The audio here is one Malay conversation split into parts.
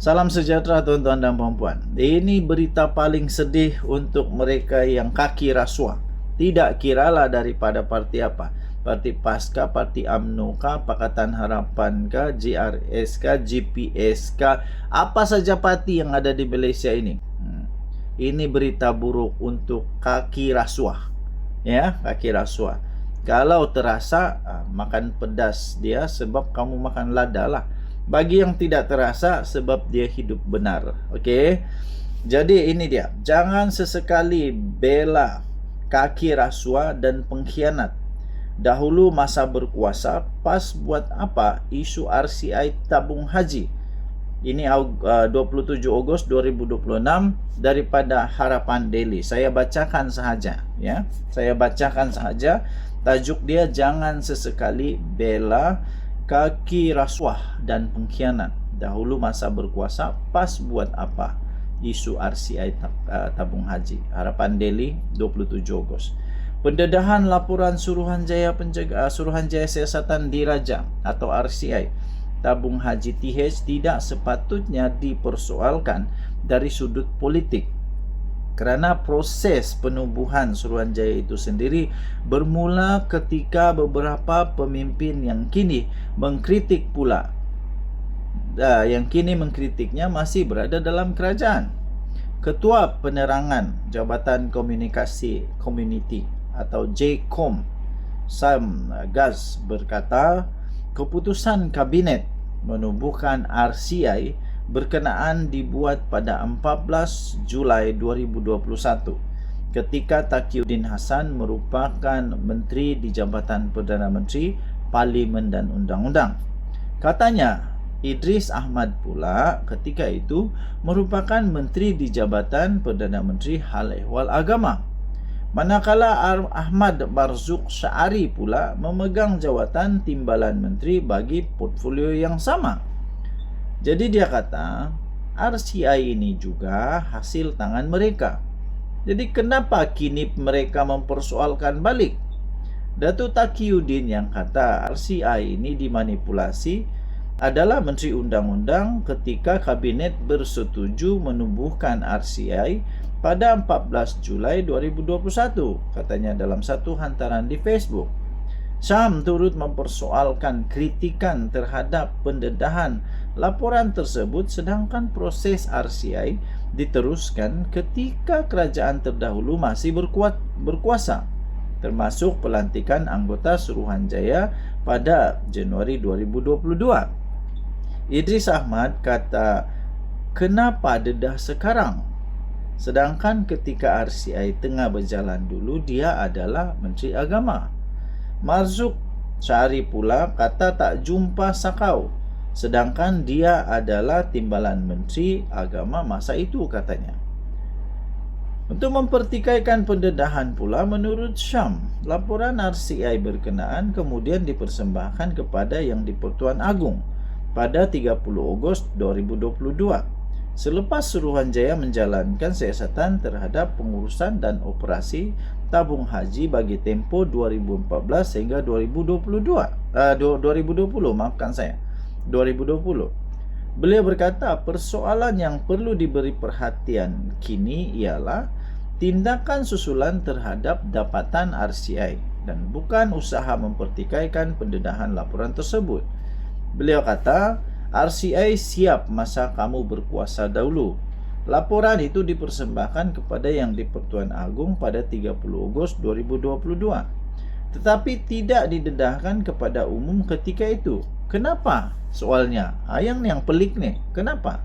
Salam sejahtera tuan-tuan dan puan-puan. Ini berita paling sedih untuk mereka yang kaki rasuah. Tidak kiralah daripada parti apa. Parti PAS kah, Parti UMNO kah, Pakatan Harapan kah, JRS kah, GPS kah, apa saja parti yang ada di Malaysia ini. Ini berita buruk untuk kaki rasuah. Ya, kaki rasuah. Kalau terasa, makan pedas dia sebab kamu makan lada lah. Bagi yang tidak terasa, sebab dia hidup benar. Okey. Jadi ini dia. Jangan sesekali bela kaki rasuah dan pengkhianat. Dahulu masa berkuasa, PAS buat apa isu RCI tabung haji? Ini 27 Ogos 2026 daripada Harapan Daily. Saya bacakan sahaja, ya. Saya bacakan sahaja. Tajuk dia, jangan sesekali bela kaki rasuah dan pengkhianat. Dahulu masa berkuasa, PAS buat apa isu RCI tabung haji? Harapan Daily 27 Ogos. Pendedahan laporan Suruhanjaya Siasatan Diraja atau RCI tabung haji TH tidak sepatutnya dipersoalkan dari sudut politik, kerana proses penubuhan Suruhanjaya itu sendiri bermula ketika beberapa pemimpin yang kini mengkritik pula, yang kini mengkritiknya masih berada dalam kerajaan. Ketua Penerangan Jabatan Komunikasi Komuniti atau JCOM, Sam Gaz, berkata keputusan kabinet menubuhkan RCI berkenaan dibuat pada 14 Julai 2021 ketika Taqiyuddin Hassan merupakan menteri di Jabatan Perdana Menteri, Parlimen dan Undang-Undang. Katanya, Idris Ahmad pula ketika itu merupakan menteri di Jabatan Perdana Menteri Hal Ehwal Agama. Manakala Ahmad Barzuk Syari pula memegang jawatan timbalan menteri bagi portfolio yang sama. Jadi dia kata, RCI ini juga hasil tangan mereka. Jadi kenapa kini mereka mempersoalkan balik? Datuk Taqiyuddin yang kata RCI ini dimanipulasi adalah Menteri Undang-Undang ketika kabinet bersetuju menubuhkan RCI pada 14 Julai 2021, katanya dalam satu hantaran di Facebook. Syam turut mempersoalkan kritikan terhadap pendedahan laporan tersebut, sedangkan proses RCI diteruskan ketika kerajaan terdahulu masih berkuasa, termasuk pelantikan anggota Suruhanjaya pada Januari 2022. Idris Ahmad kata, kenapa dedah sekarang? Sedangkan ketika RCI tengah berjalan dulu, dia adalah Menteri Agama. Marzuk Syari pula kata tak jumpa sakau, sedangkan dia adalah timbalan Menteri Agama masa itu, katanya. Untuk mempertikaikan pendedahan pula, menurut Syam, laporan RCI berkenaan kemudian dipersembahkan kepada Yang di-Pertuan Agong pada 30 Ogos 2022. Selepas Suruhanjaya menjalankan siasatan terhadap pengurusan dan operasi tabung haji bagi tempoh 2014 sehingga 2020. Beliau berkata, persoalan yang perlu diberi perhatian kini ialah tindakan susulan terhadap dapatan RCI dan bukan usaha mempertikaikan pendedahan laporan tersebut. Beliau kata, RCI siap masa kamu berkuasa dahulu. Laporan itu dipersembahkan kepada Yang di-Pertuan Agong pada 30 Ogos 2022. Tetapi tidak didedahkan kepada umum ketika itu. Kenapa? Soalnya, yang pelik nih. Kenapa?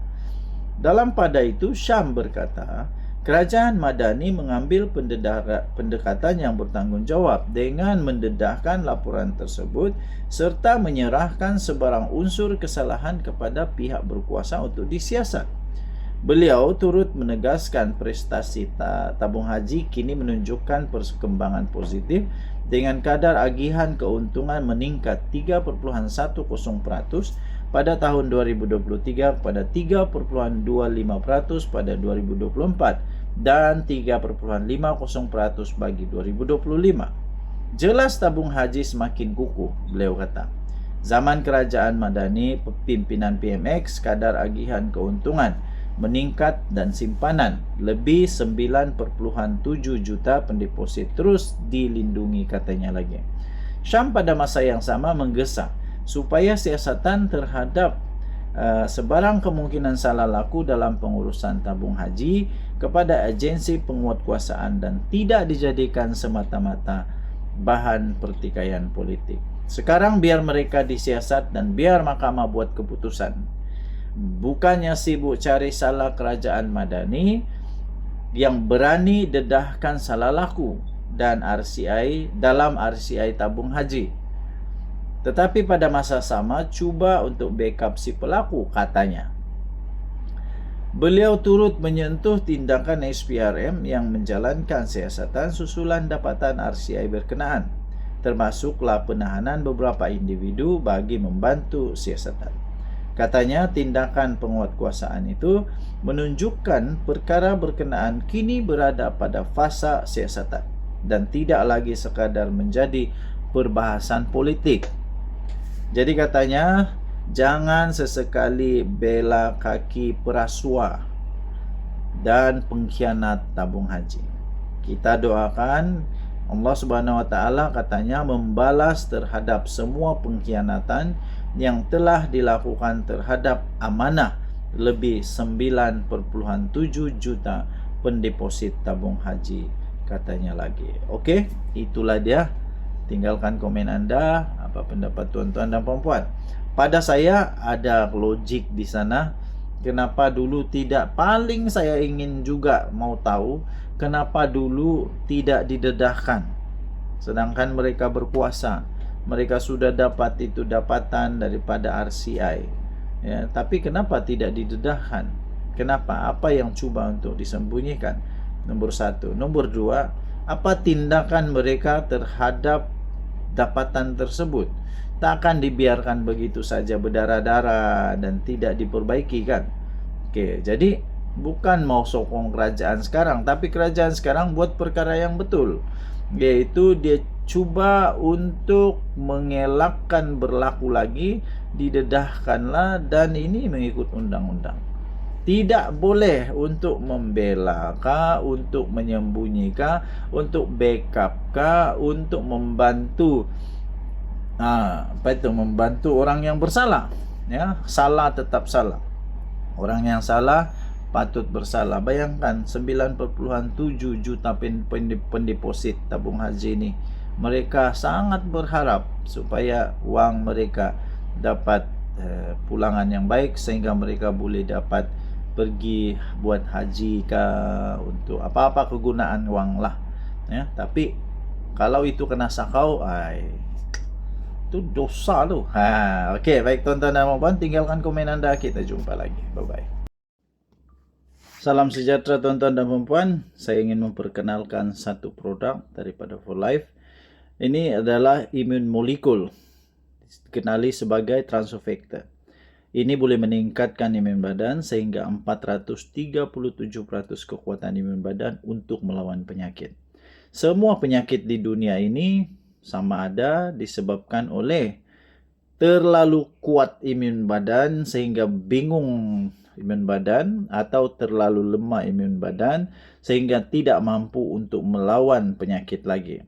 Dalam pada itu, Syam berkata, Kerajaan Madani mengambil pendekatan yang bertanggungjawab dengan mendedahkan laporan tersebut serta menyerahkan sebarang unsur kesalahan kepada pihak berkuasa untuk disiasat. Beliau turut menegaskan prestasi tabung haji kini menunjukkan perkembangan positif dengan kadar agihan keuntungan meningkat 3.10% pada tahun 2023 pada 3.25% pada 2024 dan 3.50% bagi 2025. Jelas tabung haji semakin kukuh, beliau kata. Zaman kerajaan Madani, pimpinan PMX kadar agihan keuntungan meningkat dan simpanan lebih 9.7 juta pendeposit terus dilindungi, katanya lagi. Syam pada masa yang sama menggesa supaya siasatan terhadap sebarang kemungkinan salah laku dalam pengurusan tabung haji kepada agensi penguatkuasaan dan tidak dijadikan semata-mata bahan pertikaian politik. Sekarang biar mereka disiasat dan biar mahkamah buat keputusan. Bukannya sibuk cari salah kerajaan Madani yang berani dedahkan salah laku dan RCI dalam RCI tabung haji. Tetapi pada masa sama cuba untuk backup si pelaku, katanya. Beliau turut menyentuh tindakan SPRM yang menjalankan siasatan susulan dapatan RCI berkenaan, termasuklah penahanan beberapa individu bagi membantu siasatan. Katanya tindakan penguatkuasaan itu menunjukkan perkara berkenaan kini berada pada fasa siasatan dan tidak lagi sekadar menjadi perbahasan politik. Jadi katanya, jangan sesekali bela kaki perasua dan pengkhianat tabung haji. Kita doakan Allah Subhanahu wa taala, katanya, membalas terhadap semua pengkhianatan yang telah dilakukan terhadap amanah lebih 9.7 juta pendeposit tabung haji, katanya lagi. Okey, itulah dia. Tinggalkan komen anda, apa pendapat tuan-tuan dan puan-puan. Pada saya ada logik di sana. Kenapa dulu tidak, paling saya ingin juga mau tahu kenapa dulu tidak didedahkan. Sedangkan mereka berkuasa, mereka sudah dapat itu dapatan daripada RCI. Ya, tapi kenapa tidak didedahkan? Kenapa? Apa yang cuba untuk disembunyikan? Nombor satu. Nombor dua, apa tindakan mereka terhadap dapatan tersebut? Tak akan dibiarkan begitu saja berdarah-darah dan tidak diperbaiki, kan? Okey, jadi bukan mau sokong kerajaan sekarang, tapi kerajaan sekarang buat perkara yang betul, yaitu dia cuba untuk mengelakkan berlaku lagi, didedahkanlah, dan ini mengikut undang-undang. Tidak boleh untuk membela kah, untuk menyembunyikan, untuk backup kah, untuk membantu membantu orang yang bersalah. Ya, salah tetap salah. Orang yang salah patut bersalah. Bayangkan 9.7 juta pendeposit tabung haji ini. Mereka sangat berharap supaya wang mereka dapat pulangan yang baik sehingga mereka boleh dapat pergi buat haji kah, untuk apa-apa kegunaan wang lah. Ya, tapi kalau itu kena sakau, itu dosa tu. Okey, baik tuan-tuan dan puan-puan, tinggalkan komen anda. Kita jumpa lagi. Bye-bye. Salam sejahtera tuan-tuan dan puan-puan. Saya ingin memperkenalkan satu produk daripada For Life. Ini adalah imun molekul, dikenali sebagai transofector. Ini boleh meningkatkan imun badan sehingga 437% kekuatan imun badan untuk melawan penyakit. Semua penyakit di dunia ini sama ada disebabkan oleh terlalu kuat imun badan sehingga bingung imun badan, atau terlalu lemah imun badan sehingga tidak mampu untuk melawan penyakit lagi.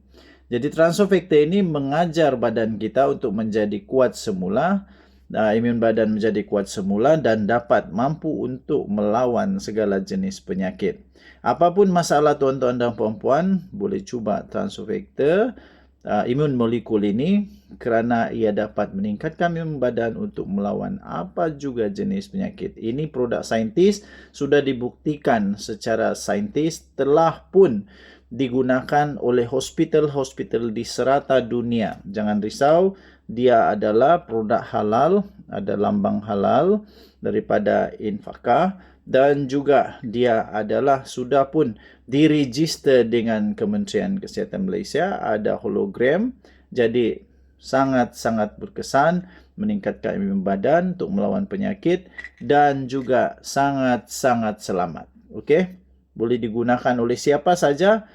Jadi transofector ini mengajar badan kita untuk menjadi kuat semula, imun badan menjadi kuat semula dan dapat mampu untuk melawan segala jenis penyakit. Apapun masalah tuan-tuan dan puan-puan, boleh cuba transofector imun molekul ini, kerana ia dapat meningkatkan imun badan untuk melawan apa juga jenis penyakit. Ini produk saintis, sudah dibuktikan secara saintis, telah pun digunakan oleh hospital-hospital di serata dunia. Jangan risau, dia adalah produk halal, ada lambang halal daripada Infaka, dan juga dia adalah sudah pun diregister dengan Kementerian Kesihatan Malaysia, ada hologram. Jadi sangat-sangat berkesan, meningkatkan imun badan untuk melawan penyakit dan juga sangat-sangat selamat. Okey, boleh digunakan oleh siapa saja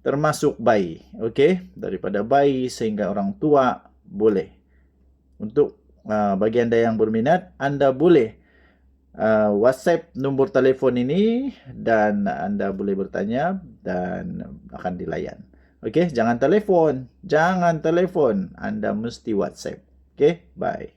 termasuk bayi. Okey, daripada bayi sehingga orang tua boleh. Untuk bagi Anda yang berminat, Anda boleh WhatsApp nombor telefon ini dan Anda boleh bertanya dan akan dilayan. Okey, jangan telefon. Anda mesti WhatsApp. Okey, bye.